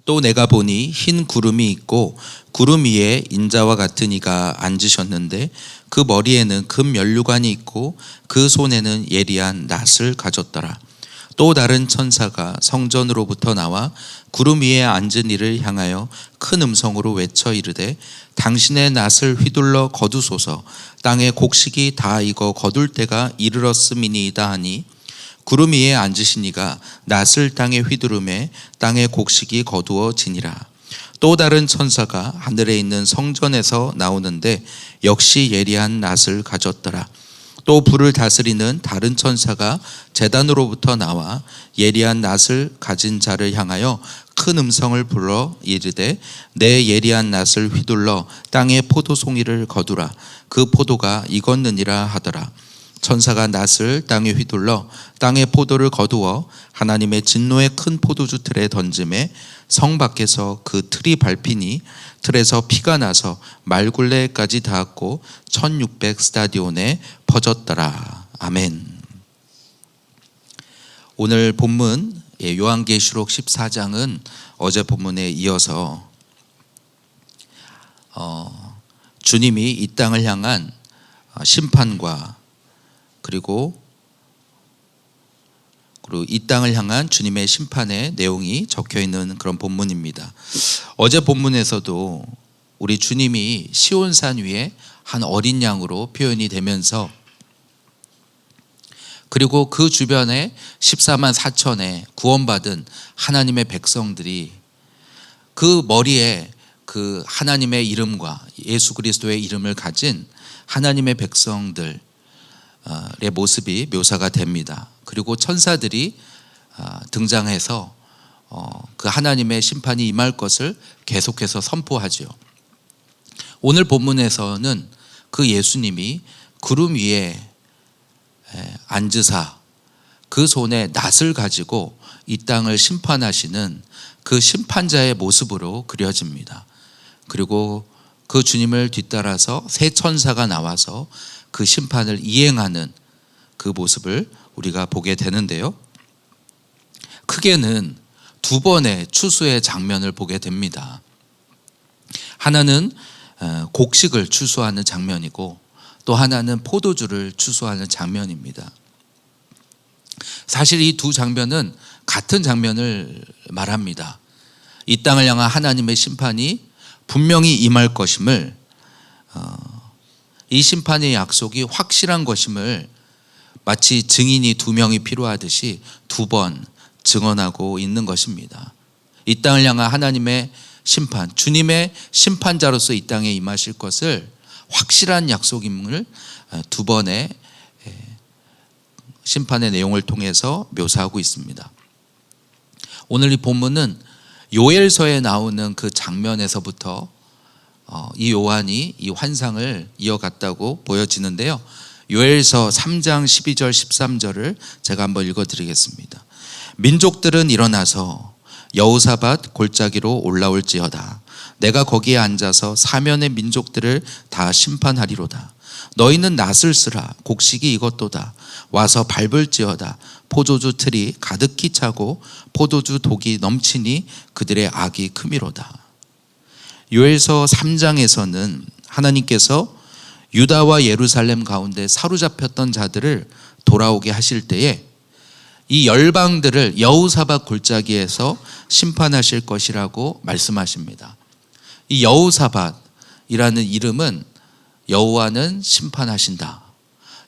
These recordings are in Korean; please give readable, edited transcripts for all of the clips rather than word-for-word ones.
또 내가 보니 흰 구름이 있고 구름 위에 인자와 같은 이가 앉으셨는데 그 머리에는 금 면류관이 있고 그 손에는 예리한 낫을 가졌더라. 또 다른 천사가 성전으로부터 나와 구름 위에 앉은 이를 향하여 큰 음성으로 외쳐 이르되 당신의 낫을 휘둘러 거두소서. 땅의 곡식이 다 익어 거둘 때가 이르렀음이니이다 하니 구름 위에 앉으신 이가 낫을 땅에 휘두르매 땅의 곡식이 거두어지니라. 또 다른 천사가 하늘에 있는 성전에서 나오는데 역시 예리한 낫을 가졌더라. 또 불을 다스리는 다른 천사가 제단으로부터 나와 예리한 낫을 가진 자를 향하여 큰 음성을 불러 이르되 내 예리한 낫을 휘둘러 땅의 포도송이를 거두라. 그 포도가 익었느니라 하더라. 천사가 낫을 땅에 휘둘러 땅의 포도를 거두어 하나님의 진노의 큰 포도주 틀에 던짐에 성 밖에서 그 틀이 밟히니 틀에서 피가 나서 말굴레까지 닿았고 1600 스타디온에 퍼졌더라. 아멘. 오늘 본문 요한계시록 14장은 어제 본문에 이어서 주님이 이 땅을 향한 심판과 그리고 이 땅을 향한 주님의 심판의 내용이 적혀 있는 그런 본문입니다. 어제 본문에서도 우리 주님이 시온산 위에 한 어린 양으로 표현이 되면서 그리고 그 주변에 14만 4천의 구원받은 하나님의 백성들이 그 머리에 그 하나님의 이름과 예수 그리스도의 이름을 가진 하나님의 백성들 의 모습이 묘사가 됩니다. 그리고 천사들이 등장해서 그 하나님의 심판이 임할 것을 계속해서 선포하죠. 오늘 본문에서는 그 예수님이 구름 위에 앉으사 그 손에 낫을 가지고 이 땅을 심판하시는 그 심판자의 모습으로 그려집니다. 그리고 그 주님을 뒤따라서 세 천사가 나와서 그 심판을 이행하는 그 모습을 우리가 보게 되는데요. 크게는 두 번의 추수의 장면을 보게 됩니다. 하나는 곡식을 추수하는 장면이고 또 하나는 포도주를 추수하는 장면입니다. 사실 이 두 장면은 같은 장면을 말합니다. 이 땅을 향한 하나님의 심판이 분명히 임할 것임을 이 심판의 약속이 확실한 것임을 마치 증인이 두 명이 필요하듯이 두 번 증언하고 있는 것입니다. 이 땅을 향한 하나님의 심판, 주님의 심판자로서 이 땅에 임하실 것을 확실한 약속임을 두 번의 심판의 내용을 통해서 묘사하고 있습니다. 오늘 이 본문은 요엘서에 나오는 그 장면에서부터 이 요한이 이 환상을 이어갔다고 보여지는데요. 요엘서 3장 12절 13절을 제가 한번 읽어드리겠습니다. 민족들은 일어나서 여호사밧 골짜기로 올라올지어다. 내가 거기에 앉아서 사면의 민족들을 다 심판하리로다. 너희는 낫을 쓰라. 곡식이 익었도다. 와서 밟을지어다. 포도주 틀이 가득히 차고 포도주 독이 넘치니 그들의 악이 크미로다. 요엘서 3장에서는 하나님께서 유다와 예루살렘 가운데 사로잡혔던 자들을 돌아오게 하실 때에 이 열방들을 여호사밧 골짜기에서 심판하실 것이라고 말씀하십니다. 이 여호사밧이라는 이름은 여호와는 심판하신다,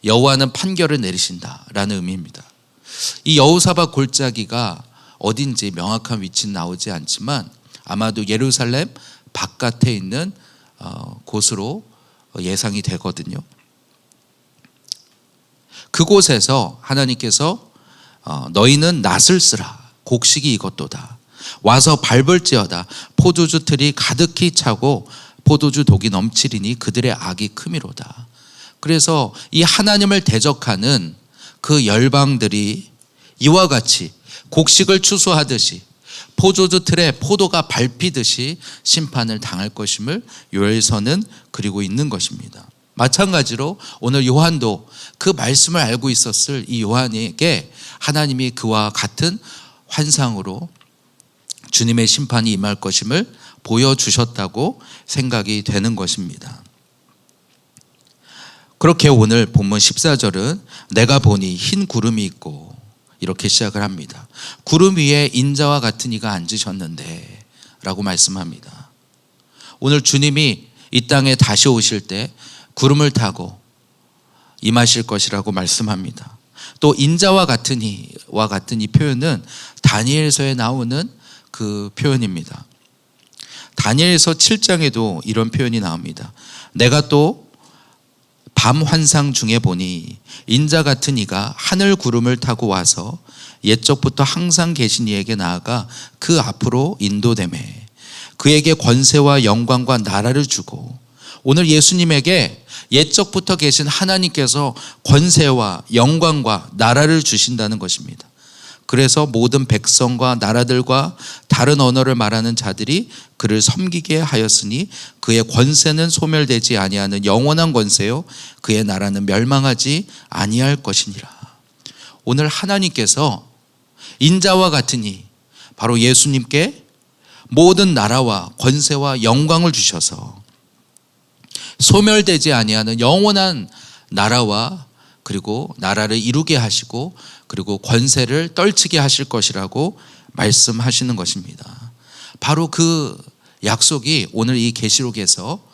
여호와는 판결을 내리신다라는 의미입니다. 이 여호사밧 골짜기가 어딘지 명확한 위치는 나오지 않지만 아마도 예루살렘 바깥에 있는 곳으로 예상이 되거든요. 그곳에서 하나님께서 너희는 낫을 쓰라. 곡식이 익었도다. 와서 밟을지어다. 포도주 틀이 가득히 차고 포도주 독이 넘치리니 그들의 악이 크미로다. 그래서 이 하나님을 대적하는 그 열방들이 이와 같이 곡식을 추수하듯이 포도주 틀에 포도가 밟히듯이 심판을 당할 것임을 요엘서는 그리고 있는 것입니다. 마찬가지로 오늘 요한도 그 말씀을 알고 있었을 이 요한에게 하나님이 그와 같은 환상으로 주님의 심판이 임할 것임을 보여주셨다고 생각이 되는 것입니다. 그렇게 오늘 본문 14절은 내가 보니 흰 구름이 있고 이렇게 시작을 합니다. 구름 위에 인자와 같은 이가 앉으셨는데 라고 말씀합니다. 오늘 주님이 이 땅에 다시 오실 때 구름을 타고 임하실 것이라고 말씀합니다. 또 인자와 같은 이와 같은 이 표현은 다니엘서에 나오는 그 표현입니다. 다니엘서 7장에도 이런 표현이 나옵니다. 내가 또 밤 환상 중에 보니 인자 같은 이가 하늘 구름을 타고 와서 옛적부터 항상 계신 이에게 나아가 그 앞으로 인도되매 그에게 권세와 영광과 나라를 주고, 오늘 예수님에게 옛적부터 계신 하나님께서 권세와 영광과 나라를 주신다는 것입니다. 그래서 모든 백성과 나라들과 다른 언어를 말하는 자들이 그를 섬기게 하였으니 그의 권세는 소멸되지 아니하는 영원한 권세요 그의 나라는 멸망하지 아니할 것이니라. 오늘 하나님께서 인자와 같으니 바로 예수님께 모든 나라와 권세와 영광을 주셔서 소멸되지 아니하는 영원한 나라와 그리고 나라를 이루게 하시고 그리고 권세를 떨치게 하실 것이라고 말씀하시는 것입니다. 바로 그 약속이 오늘 이 계시록에서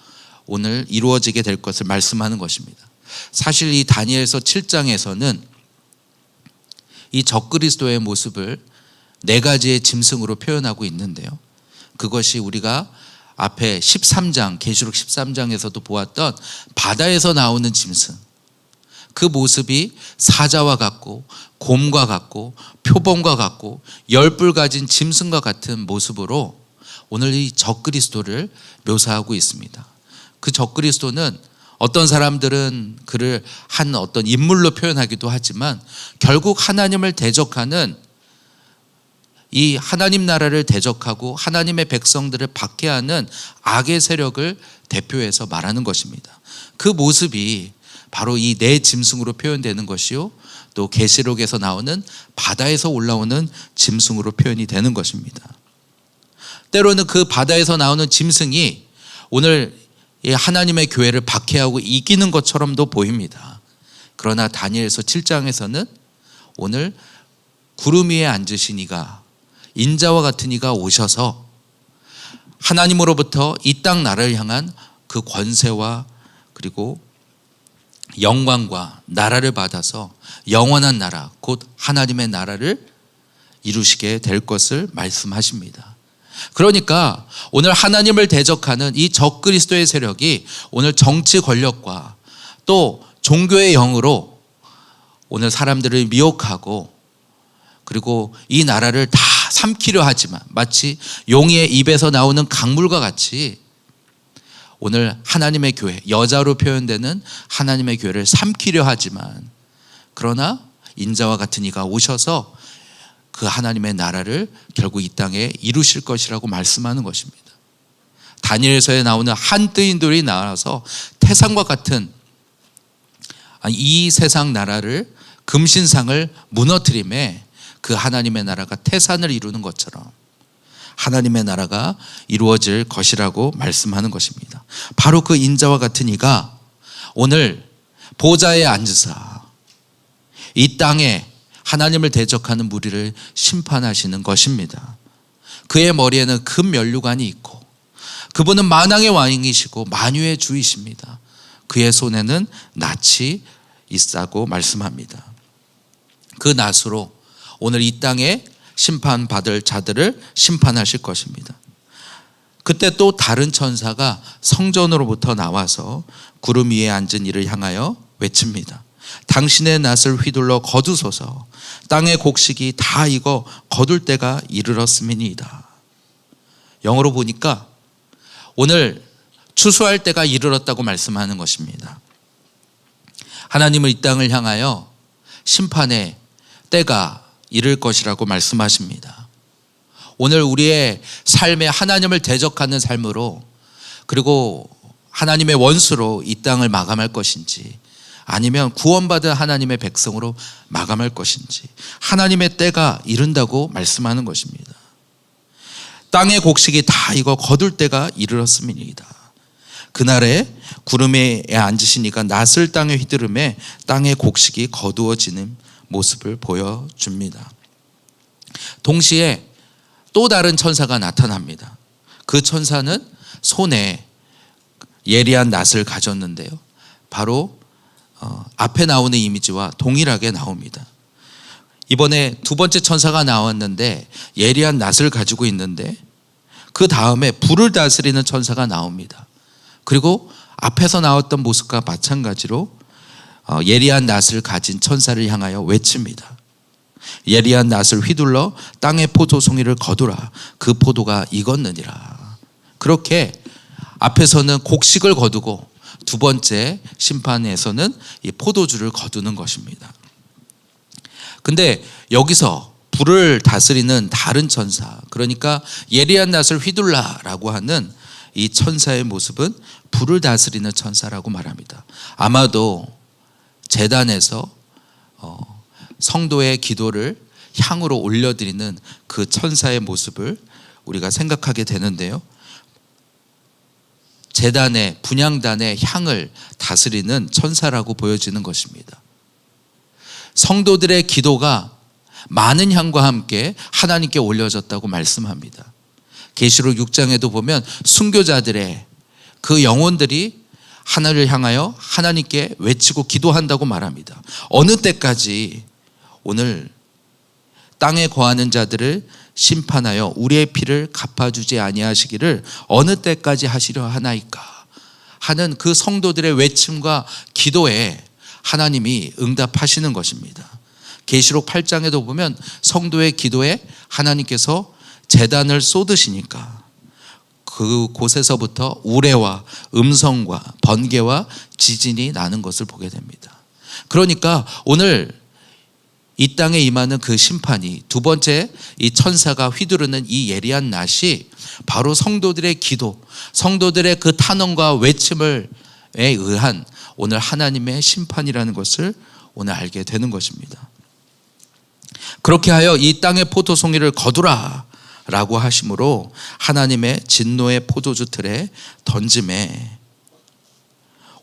오늘 이루어지게 될 것을 말씀하는 것입니다. 사실 이 다니엘서 7장에서는 이 적그리스도의 모습을 4가지의 짐승으로 표현하고 있는데요. 그것이 우리가 앞에 13장, 계시록 13장에서도 보았던 바다에서 나오는 짐승, 그 모습이 사자와 같고 곰과 같고 표범과 같고 열불 가진 짐승과 같은 모습으로 오늘 이 적그리스도를 묘사하고 있습니다. 그 적그리스도는 어떤 사람들은 그를 한 어떤 인물로 표현하기도 하지만 결국 하나님을 대적하는, 이 하나님 나라를 대적하고 하나님의 백성들을 박해하는 악의 세력을 대표해서 말하는 것입니다. 그 모습이 바로 이 4짐승으로 표현되는 것이요, 또 계시록에서 나오는 바다에서 올라오는 짐승으로 표현이 되는 것입니다. 때로는 그 바다에서 나오는 짐승이 오늘 하나님의 교회를 박해하고 이기는 것처럼도 보입니다. 그러나 다니엘서 7장에서는 오늘 구름 위에 앉으신 이가, 인자와 같은 이가 오셔서 하나님으로부터 이 땅 나라를 향한 그 권세와 그리고 영광과 나라를 받아서 영원한 나라, 곧 하나님의 나라를 이루시게 될 것을 말씀하십니다. 그러니까 오늘 하나님을 대적하는 이 적그리스도의 세력이 오늘 정치 권력과 또 종교의 영으로 오늘 사람들을 미혹하고 그리고 이 나라를 다 삼키려 하지만 마치 용의 입에서 나오는 강물과 같이 오늘 하나님의 교회, 여자로 표현되는 하나님의 교회를 삼키려 하지만, 그러나 인자와 같은 이가 오셔서 그 하나님의 나라를 결국 이 땅에 이루실 것이라고 말씀하는 것입니다. 다니엘서에 나오는 한 뜨인돌이 나와서 태산과 같은 이 세상 나라를, 금신상을 무너뜨림에 그 하나님의 나라가 태산을 이루는 것처럼 하나님의 나라가 이루어질 것이라고 말씀하는 것입니다. 바로 그 인자와 같은 이가 오늘 보좌에 앉으사 이 땅에 하나님을 대적하는 무리를 심판하시는 것입니다. 그의 머리에는 금 면류관이 있고 그분은 만왕의 왕이시고 만유의 주이십니다. 그의 손에는 낫이 있다고 말씀합니다. 그 낫으로 오늘 이 땅에 심판받을 자들을 심판하실 것입니다. 그때 또 다른 천사가 성전으로부터 나와서 구름 위에 앉은 이를 향하여 외칩니다. 당신의 낫을 휘둘러 거두소서. 땅의 곡식이 다 익어 거둘 때가 이르렀음이니이다. 영어로 보니까 오늘 추수할 때가 이르렀다고 말씀하는 것입니다. 하나님은 이 땅을 향하여 심판의 때가 이를 것이라고 말씀하십니다. 오늘 우리의 삶에 하나님을 대적하는 삶으로 그리고 하나님의 원수로 이 땅을 마감할 것인지 아니면 구원받은 하나님의 백성으로 마감할 것인지 하나님의 때가 이른다고 말씀하는 것입니다. 땅의 곡식이 다 이거 거둘 때가 이르렀음이니이다. 그날에 구름에 앉으시니까 낫을 땅에 휘두름에 땅의 곡식이 거두어지는 모습을 보여줍니다. 동시에 또 다른 천사가 나타납니다. 그 천사는 손에 예리한 낫을 가졌는데요, 바로 앞에 나오는 이미지와 동일하게 나옵니다. 이번에 두 번째 천사가 나왔는데 예리한 낫을 가지고 있는데, 그 다음에 불을 다스리는 천사가 나옵니다. 그리고 앞에서 나왔던 모습과 마찬가지로 예리한 낫을 가진 천사를 향하여 외칩니다. 예리한 낫을 휘둘러 땅의 포도송이를 거두라. 그 포도가 익었느니라. 그렇게 앞에서는 곡식을 거두고 두 번째 심판에서는 이 포도주를 거두는 것입니다. 근데 여기서 불을 다스리는 다른 천사, 그러니까 예리한 낫을 휘둘라라고 하는 이 천사의 모습은 불을 다스리는 천사라고 말합니다. 아마도 제단에서 성도의 기도를 향으로 올려드리는 그 천사의 모습을 우리가 생각하게 되는데요, 제단의 분향단의 향을 다스리는 천사라고 보여지는 것입니다. 성도들의 기도가 많은 향과 함께 하나님께 올려졌다고 말씀합니다. 계시록 6장에도 보면 순교자들의 그 영혼들이 하나님을 향하여 하나님께 외치고 기도한다고 말합니다. 어느 때까지 오늘 땅에 거하는 자들을 심판하여 우리의 피를 갚아주지 아니하시기를 어느 때까지 하시려 하나이까 하는 그 성도들의 외침과 기도에 하나님이 응답하시는 것입니다. 계시록 8장에도 보면 성도의 기도에 하나님께서 제단을 쏟으시니까 그곳에서부터 우레와 음성과 번개와 지진이 나는 것을 보게 됩니다. 그러니까 오늘 이 땅에 임하는 그 심판이, 두 번째 이 천사가 휘두르는 이 예리한 낫이 바로 성도들의 기도, 성도들의 그 탄원과 외침에 의한 오늘 하나님의 심판이라는 것을 오늘 알게 되는 것입니다. 그렇게 하여 이 땅의 포도송이를 거두라 라고 하심으로 하나님의 진노의 포도주 틀에 던짐에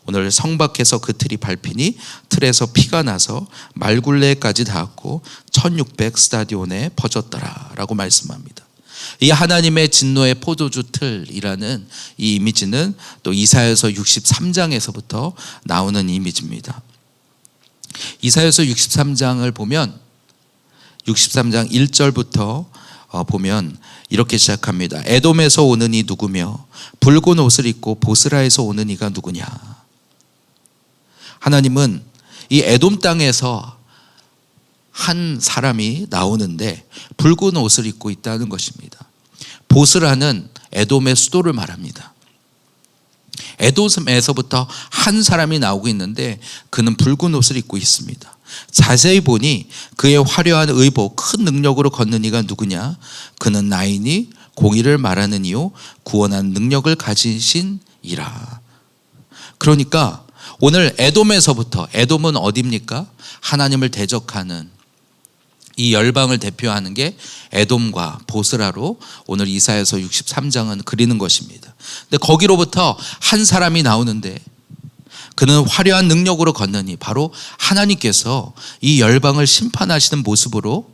오늘 성 밖에서 그 틀이 밟히니 틀에서 피가 나서 말굴레까지 닿았고 1600 스타디온에 퍼졌더라 라고 말씀합니다. 이 하나님의 진노의 포도주 틀이라는 이 이미지는 또 이사야서 63장에서부터 나오는 이미지입니다. 이사야서 63장을 보면 63장 1절부터 보면 이렇게 시작합니다. 에돔에서 오는 이 누구며 붉은 옷을 입고 보스라에서 오는 이가 누구냐. 하나님은 이 에돔 땅에서 한 사람이 나오는데 붉은 옷을 입고 있다는 것입니다. 보스라는 에돔의 수도를 말합니다. 에돔에서부터 한 사람이 나오고 있는데 그는 붉은 옷을 입고 있습니다. 자세히 보니 그의 화려한 의복, 큰 능력으로 걷는 이가 누구냐? 그는 나이니 공의를 말하는 이요 구원한 능력을 가지신 이라. 그러니까 오늘 에돔에서부터, 에돔은 어디입니까? 하나님을 대적하는 이 열방을 대표하는 게 에돔과 보스라로 오늘 이사야서 63장은 그리는 것입니다. 근데 거기로부터 한 사람이 나오는데 그는 화려한 능력으로 걷느니 바로 하나님께서 이 열방을 심판하시는 모습으로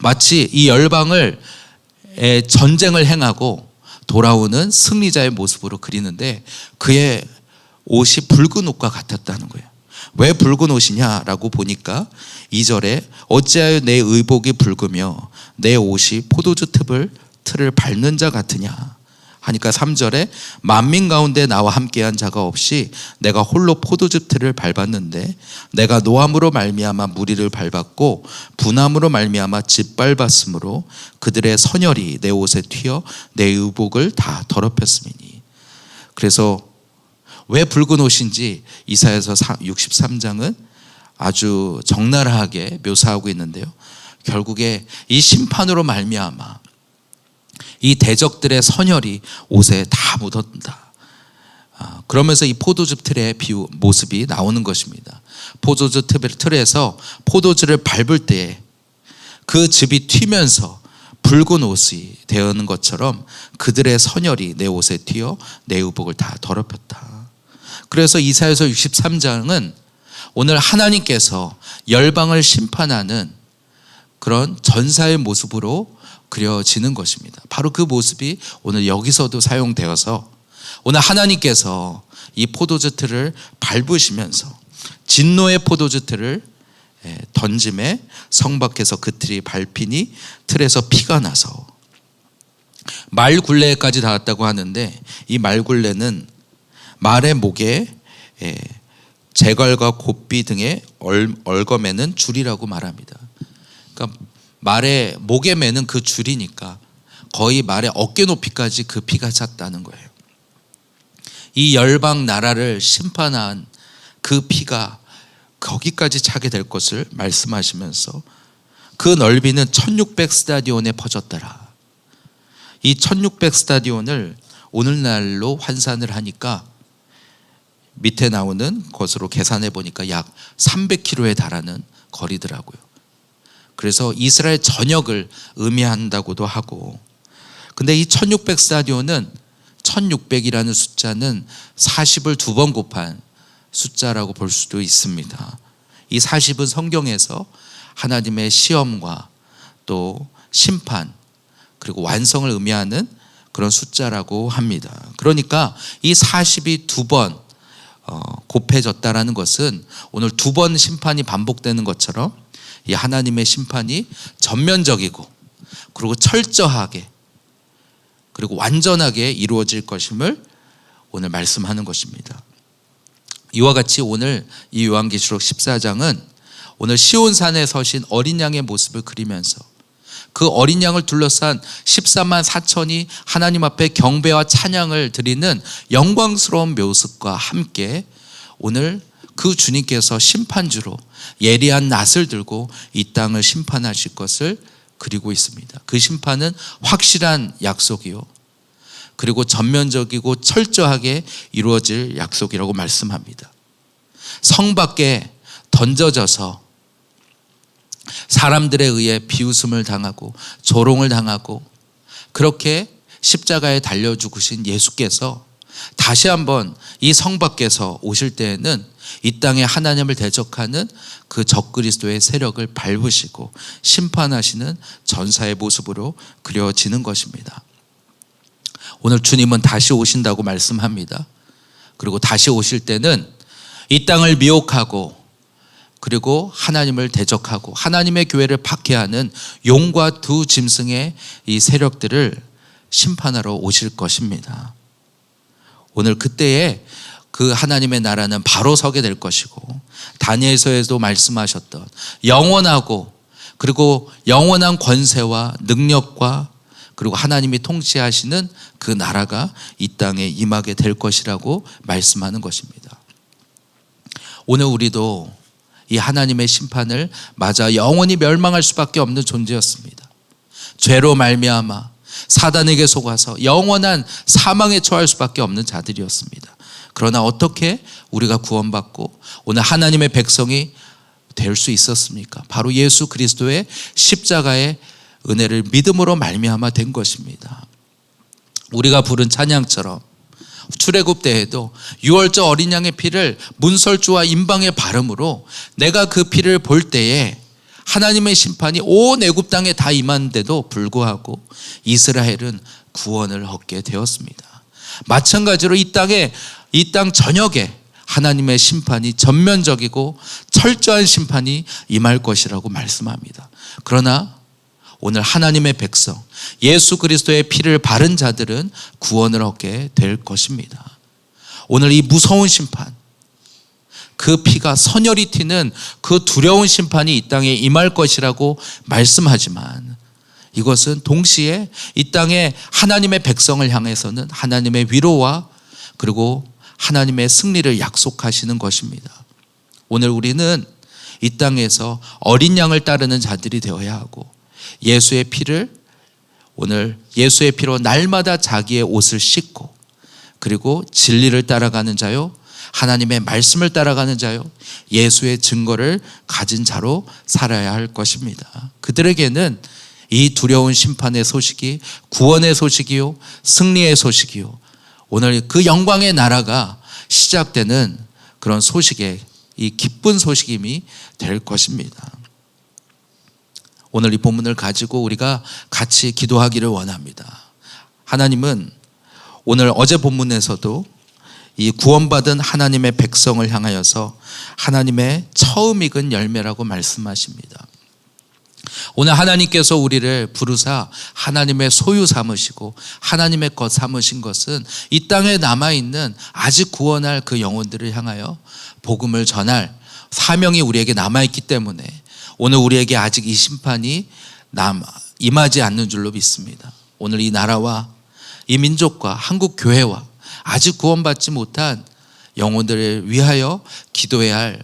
마치 이 열방을 전쟁을 행하고 돌아오는 승리자의 모습으로 그리는데 그의 옷이 붉은 옷과 같았다는 거예요. 왜 붉은 옷이냐라고 보니까 2절에 어찌하여 내 의복이 붉으며 내 옷이 포도주 틀을 밟는 자 같으냐 하니까 3절에 만민 가운데 나와 함께한 자가 없이 내가 홀로 포도주 틀을 밟았는데 내가 노함으로 말미암아 무리를 밟았고 분함으로 말미암아 짓밟았으므로 그들의 선혈이 내 옷에 튀어 내 의복을 다 더럽혔음이니. 그래서 왜 붉은 옷인지 이사야서 63장은 아주 적나라하게 묘사하고 있는데요, 결국에 이 심판으로 말미암아 이 대적들의 선혈이 옷에 다 묻었다. 그러면서 이 포도주 틀의 모습이 나오는 것입니다. 포도주 틀에서 포도주를 밟을 때에 그 즙이 튀면서 붉은 옷이 되었는 것처럼 그들의 선열이 내 옷에 튀어 내 의복을 다 더럽혔다. 그래서 이사야서 63장은 오늘 하나님께서 열방을 심판하는 그런 전사의 모습으로 그려지는 것입니다. 바로 그 모습이 오늘 여기서도 사용되어서 오늘 하나님께서 이 포도주 틀을 밟으시면서 진노의 포도주 틀을 던짐에 성 밖에서 그 틀이 밟히니 틀에서 피가 나서 말굴레까지 닿았다고 하는데, 이 말굴레는 말의 목에 재갈과 곱비 등의 얼거매는 줄이라고 말합니다. 그러니까 말의 목에 매는 그 줄이니까 거의 말의 어깨 높이까지 그 피가 찼다는 거예요. 이 열방 나라를 심판한 그 피가 거기까지 차게 될 것을 말씀하시면서 그 넓이는 1600 스타디온에 퍼졌더라. 이 1600 스타디온을 오늘날로 환산을 하니까 밑에 나오는 것으로 계산해 보니까 약 300km에 달하는 거리더라고요. 그래서 이스라엘 전역을 의미한다고도 하고, 근데 이 1600 스타디온은 1600이라는 숫자는 40을 2번 곱한 숫자라고 볼 수도 있습니다. 이 40은 성경에서 하나님의 시험과 또 심판 그리고 완성을 의미하는 그런 숫자라고 합니다. 그러니까 이 40이 2번 곱해졌다라는 것은 오늘 2번 심판이 반복되는 것처럼 이 하나님의 심판이 전면적이고 그리고 철저하게 그리고 완전하게 이루어질 것임을 오늘 말씀하는 것입니다. 이와 같이 오늘 이 요한계시록 14장은 오늘 시온산에 서신 어린 양의 모습을 그리면서 그 어린 양을 둘러싼 14만 4천이 하나님 앞에 경배와 찬양을 드리는 영광스러운 모습과 함께 오늘 그 주님께서 심판주로 예리한 낫을 들고 이 땅을 심판하실 것을 그리고 있습니다. 그 심판은 확실한 약속이요, 그리고 전면적이고 철저하게 이루어질 약속이라고 말씀합니다. 성 밖에 던져져서 사람들에 의해 비웃음을 당하고 조롱을 당하고 그렇게 십자가에 달려 죽으신 예수께서 다시 한번 이 성 밖에서 오실 때에는 이 땅에 하나님을 대적하는 그 적그리스도의 세력을 밟으시고 심판하시는 전사의 모습으로 그려지는 것입니다. 오늘 주님은 다시 오신다고 말씀합니다. 그리고 다시 오실 때는 이 땅을 미혹하고 그리고 하나님을 대적하고 하나님의 교회를 박해하는 용과 두 짐승의 이 세력들을 심판하러 오실 것입니다. 오늘 그때에 그 하나님의 나라는 바로 서게 될 것이고, 다니엘서에도 말씀하셨던 영원하고 그리고 영원한 권세와 능력과 그리고 하나님이 통치하시는 그 나라가 이 땅에 임하게 될 것이라고 말씀하는 것입니다. 오늘 우리도 이 하나님의 심판을 맞아 영원히 멸망할 수밖에 없는 존재였습니다. 죄로 말미암아 사단에게 속아서 영원한 사망에 처할 수밖에 없는 자들이었습니다. 그러나 어떻게 우리가 구원받고 오늘 하나님의 백성이 될 수 있었습니까? 바로 예수 그리스도의 십자가의 은혜를 믿음으로 말미암아 된 것입니다. 우리가 부른 찬양처럼 출애굽 때에도 유월절 어린 양의 피를 문설주와 임방에 바름으로 내가 그 피를 볼 때에 하나님의 심판이 온 애굽 땅에 다 임하는데도 불구하고 이스라엘은 구원을 얻게 되었습니다. 마찬가지로 이 땅 전역에 하나님의 심판이 전면적이고 철저한 심판이 임할 것이라고 말씀합니다. 그러나 오늘 하나님의 백성 예수 그리스도의 피를 바른 자들은 구원을 얻게 될 것입니다. 오늘 이 무서운 심판, 그 피가 선혈이 튀는 그 두려운 심판이 이 땅에 임할 것이라고 말씀하지만, 이것은 동시에 이 땅에 하나님의 백성을 향해서는 하나님의 위로와 그리고 하나님의 승리를 약속하시는 것입니다. 오늘 우리는 이 땅에서 어린 양을 따르는 자들이 되어야 하고, 예수의 피로 날마다 자기의 옷을 씻고, 그리고 진리를 따라가는 자요, 하나님의 말씀을 따라가는 자요, 예수의 증거를 가진 자로 살아야 할 것입니다. 그들에게는 이 두려운 심판의 소식이 구원의 소식이요, 승리의 소식이요, 오늘 그 영광의 나라가 시작되는 그런 소식에, 이 기쁜 소식임이 될 것입니다. 오늘 이 본문을 가지고 우리가 같이 기도하기를 원합니다. 하나님은 오늘 어제 본문에서도 이 구원받은 하나님의 백성을 향하여서 하나님의 처음 익은 열매라고 말씀하십니다. 오늘 하나님께서 우리를 부르사 하나님의 소유 삼으시고 하나님의 것 삼으신 것은 이 땅에 남아있는 아직 구원할 그 영혼들을 향하여 복음을 전할 사명이 우리에게 남아있기 때문에 오늘 우리에게 아직 이 심판이 임하지 않는 줄로 믿습니다. 오늘 이 나라와 이 민족과 한국 교회와 아직 구원받지 못한 영혼들을 위하여 기도해야 할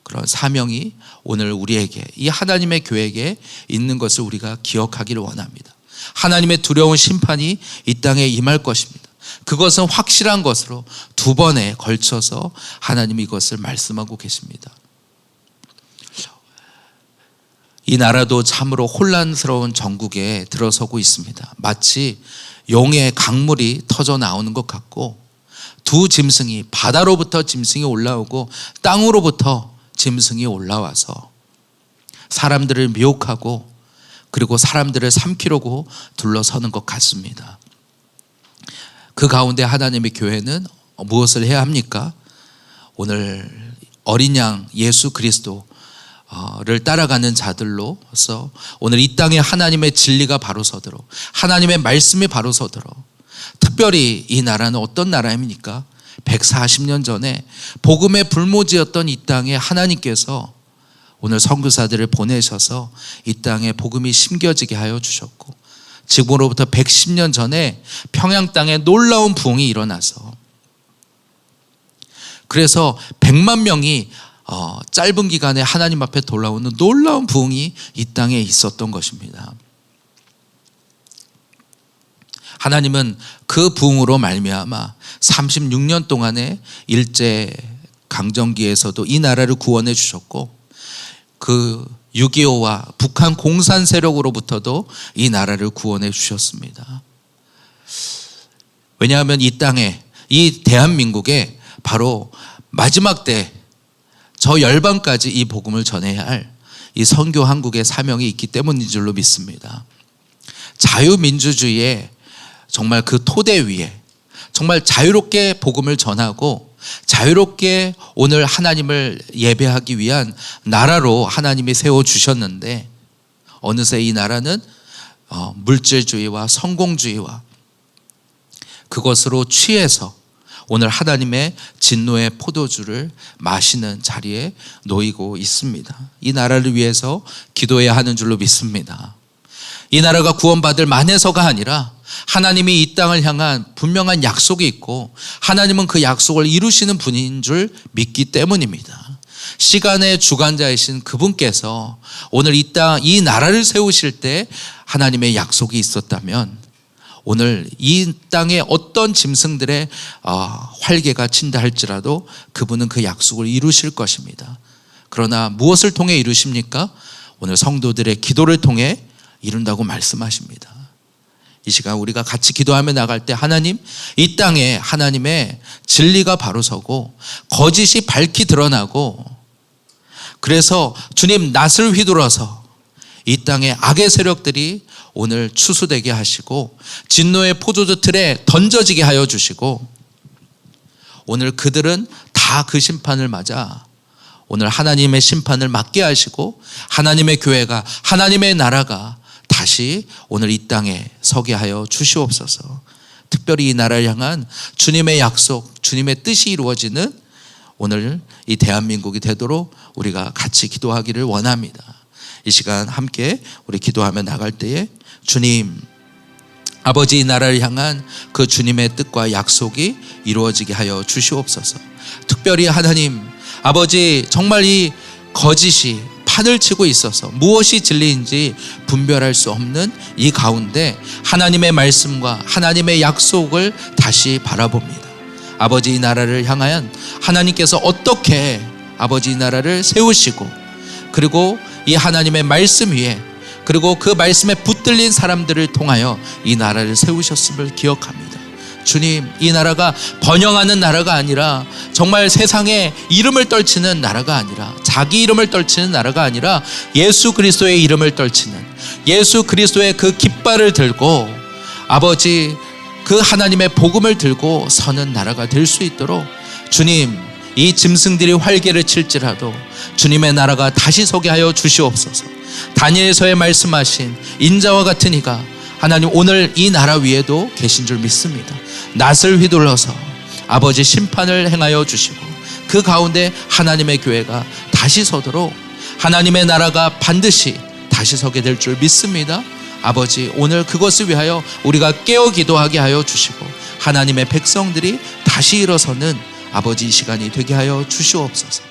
그런 사명이 오늘 우리에게, 이 하나님의 교회에게 있는 것을 우리가 기억하기를 원합니다. 하나님의 두려운 심판이 이 땅에 임할 것입니다. 그것은 확실한 것으로 두 번에 걸쳐서 하나님이 이것을 말씀하고 계십니다. 이 나라도 참으로 혼란스러운 정국에 들어서고 있습니다. 마치 용의 강물이 터져 나오는 것 같고, 두 짐승이, 바다로부터 짐승이 올라오고 땅으로부터 짐승이 올라와서 사람들을 미혹하고 그리고 사람들을 삼키려고 둘러서는 것 같습니다. 그 가운데 하나님의 교회는 무엇을 해야 합니까? 오늘 어린 양 예수 그리스도를 따라가는 자들로서 오늘 이 땅에 하나님의 진리가 바로 서도록, 하나님의 말씀이 바로 서도록, 특별히 이 나라는 어떤 나라입니까? 140년 전에 복음의 불모지였던 이 땅에 하나님께서 오늘 선교사들을 보내셔서 이 땅에 복음이 심겨지게 하여 주셨고, 지금으로부터 110년 전에 평양 땅에 놀라운 부흥이 일어나서, 그래서 100만 명이 짧은 기간에 하나님 앞에 돌아오는 놀라운 부흥이 이 땅에 있었던 것입니다. 하나님은 그 부흥으로 말미암아 36년 동안의 일제 강점기에서도 이 나라를 구원해 주셨고, 그 6.25와 북한 공산 세력으로부터도 이 나라를 구원해 주셨습니다. 왜냐하면 이 땅에, 이 대한민국에 바로 마지막 때 저 열방까지 이 복음을 전해야 할 이 선교 한국의 사명이 있기 때문인 줄로 믿습니다. 자유민주주의의 정말 그 토대 위에 정말 자유롭게 복음을 전하고 자유롭게 오늘 하나님을 예배하기 위한 나라로 하나님이 세워주셨는데, 어느새 이 나라는 물질주의와 성공주의와 그것으로 취해서 오늘 하나님의 진노의 포도주를 마시는 자리에 놓이고 있습니다. 이 나라를 위해서 기도해야 하는 줄로 믿습니다. 이 나라가 구원받을 만해서가 아니라 하나님이 이 땅을 향한 분명한 약속이 있고 하나님은 그 약속을 이루시는 분인 줄 믿기 때문입니다. 시간의 주관자이신 그분께서 오늘 이 땅, 이 나라를 세우실 때 하나님의 약속이 있었다면 오늘 이 땅에 어떤 짐승들의 활개가 친다 할지라도 그분은 그 약속을 이루실 것입니다. 그러나 무엇을 통해 이루십니까? 오늘 성도들의 기도를 통해 이룬다고 말씀하십니다. 이 시간 우리가 같이 기도하며 나갈 때 하나님, 이 땅에 하나님의 진리가 바로 서고 거짓이 밝히 드러나고, 그래서 주님 낫을 휘둘러서 이 땅에 악의 세력들이 오늘 추수되게 하시고 진노의 포도주 틀에 던져지게 하여 주시고, 오늘 그들은 다 그 심판을 맞아 오늘 하나님의 심판을 맞게 하시고 하나님의 교회가, 하나님의 나라가 다시 오늘 이 땅에 서게 하여 주시옵소서. 특별히 이 나라를 향한 주님의 약속, 주님의 뜻이 이루어지는 오늘 이 대한민국이 되도록 우리가 같이 기도하기를 원합니다. 이 시간 함께 우리 기도하며 나갈 때에 주님, 아버지 이 나라를 향한 그 주님의 뜻과 약속이 이루어지게 하여 주시옵소서. 특별히 하나님 아버지, 정말 이 거짓이 판을 치고 있어서 무엇이 진리인지 분별할 수 없는 이 가운데 하나님의 말씀과 하나님의 약속을 다시 바라봅니다. 아버지 이 나라를 향하여 하나님께서 어떻게 아버지 이 나라를 세우시고, 그리고 이 하나님의 말씀 위에 그리고 그 말씀에 붙들린 사람들을 통하여 이 나라를 세우셨음을 기억합니다. 주님, 이 나라가 번영하는 나라가 아니라 정말 세상에 이름을 떨치는 나라가 아니라 자기 이름을 떨치는 나라가 아니라 예수 그리스도의 이름을 떨치는 예수 그리스도의 그 깃발을 들고 아버지 그 하나님의 복음을 들고 서는 나라가 될 수 있도록 주님, 이 짐승들이 활개를 칠지라도 주님의 나라가 다시 서게 하여 주시옵소서. 다니엘서에 말씀하신 인자와 같은 이가 하나님 오늘 이 나라 위에도 계신 줄 믿습니다. 낫을 휘둘러서 아버지 심판을 행하여 주시고 그 가운데 하나님의 교회가 다시 서도록 하나님의 나라가 반드시 다시 서게 될 줄 믿습니다. 아버지, 오늘 그것을 위하여 우리가 깨어 기도하게 하여 주시고 하나님의 백성들이 다시 일어서는 아버지 이 시간이 되게 하여 주시옵소서.